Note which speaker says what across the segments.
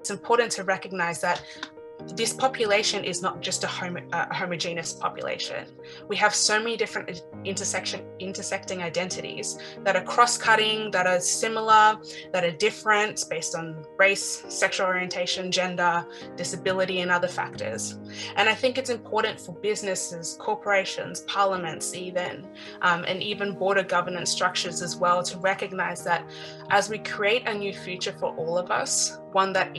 Speaker 1: It's important to recognize that this population is not just a homogeneous population. We have so many different intersecting identities that are cross-cutting, that are similar, that are different based on race, sexual orientation, gender, disability, and other factors. And I think it's important for businesses, corporations, parliaments even, and even border governance structures as well, to recognize that as we create a new future for all of us, one that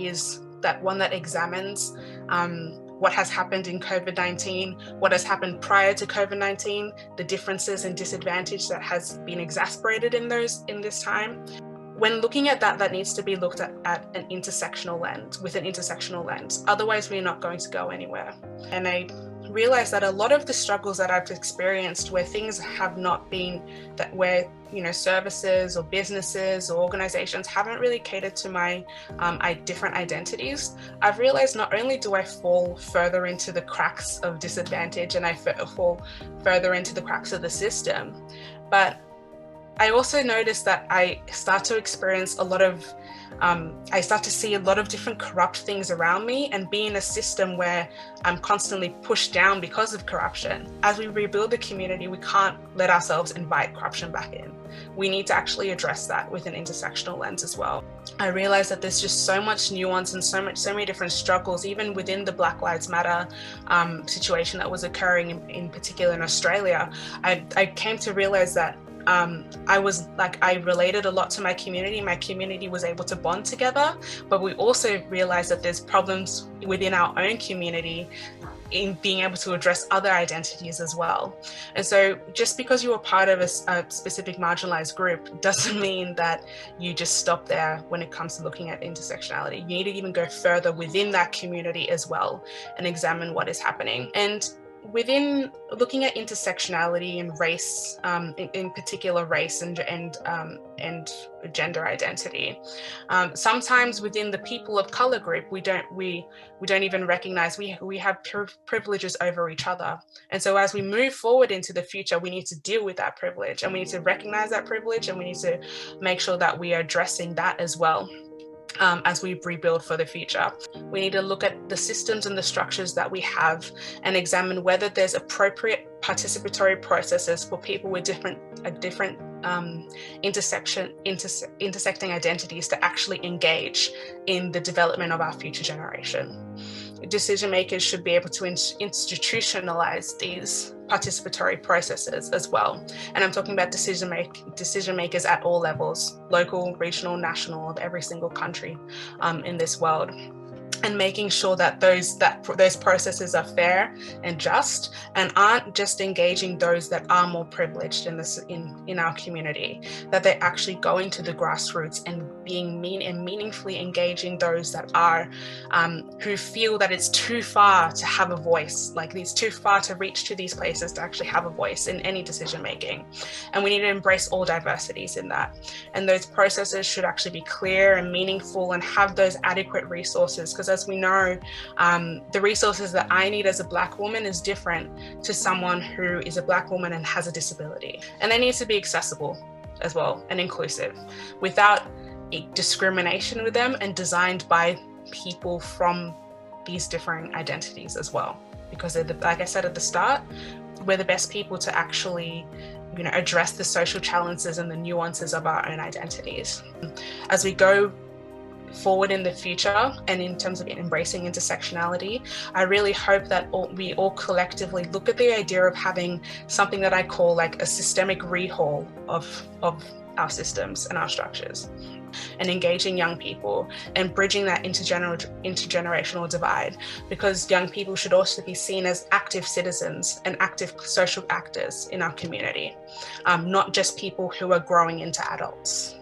Speaker 1: examines what has happened in COVID-19, what has happened prior to COVID-19, the differences and disadvantage that has been exacerbated in this time. When looking at that needs to be looked at an intersectional lens, with an intersectional lens. Otherwise, we're not going to go anywhere. And I realized that a lot of the struggles that I've experienced where things have not been that, where services or businesses or organizations haven't really catered to my different identities, I've realized not only do I fall further into the cracks of disadvantage and I fall further into the cracks of the system, but I also noticed that I start to experience I start to see a lot of different corrupt things around me and be in a system where I'm constantly pushed down because of corruption. As we rebuild the community, we can't let ourselves invite corruption back in. We need to actually address that with an intersectional lens as well. I realized that there's just so much nuance and so many different struggles, even within the Black Lives Matter situation that was occurring in particular in Australia. I came to realize that I related a lot to my community. My community was able to bond together, but we also realized that there's problems within our own community in being able to address other identities as well. And so just because you are part of a specific marginalized group doesn't mean that you just stop there when it comes to looking at intersectionality. You need to even go further within that community as well and examine what is happening. And within looking at intersectionality and race, in particular race and gender identity, sometimes within the people of color group, we don't even recognize we have privileges over each other. And so as we move forward into the future, we need to deal with that privilege, and we need to recognize that privilege, and we need to make sure that we are addressing that as well. As we rebuild for the future, we need to look at the systems and the structures that we have and examine whether there's appropriate participatory processes for people with different intersecting identities to actually engage in the development of our future generation. Decision makers should be able to institutionalize these participatory processes as well. And I'm talking about decision makers at all levels, local, regional, national, of every single country in this world. And making sure that those processes are fair and just, and aren't just engaging those that are more privileged in our community, that they actually go into the grassroots and being meaningfully engaging those that are who feel that it's too far to have a voice, like it's too far to reach to these places to actually have a voice in any decision making. And we need to embrace all diversities in that. And those processes should actually be clear and meaningful and have those adequate resources, because as we know, the resources that I need as a Black woman is different to someone who is a Black woman and has a disability. And they need to be accessible as well and inclusive without discrimination with them, and designed by people from these different identities as well. Because like I said at the start, we're the best people to actually address the social challenges and the nuances of our own identities. As we go forward in the future and in terms of embracing intersectionality, I really hope that we all collectively look at the idea of having something that I call like a systemic rehaul of our systems and our structures, and engaging young people and bridging that intergenerational divide, because young people should also be seen as active citizens and active social actors in our community, not just people who are growing into adults.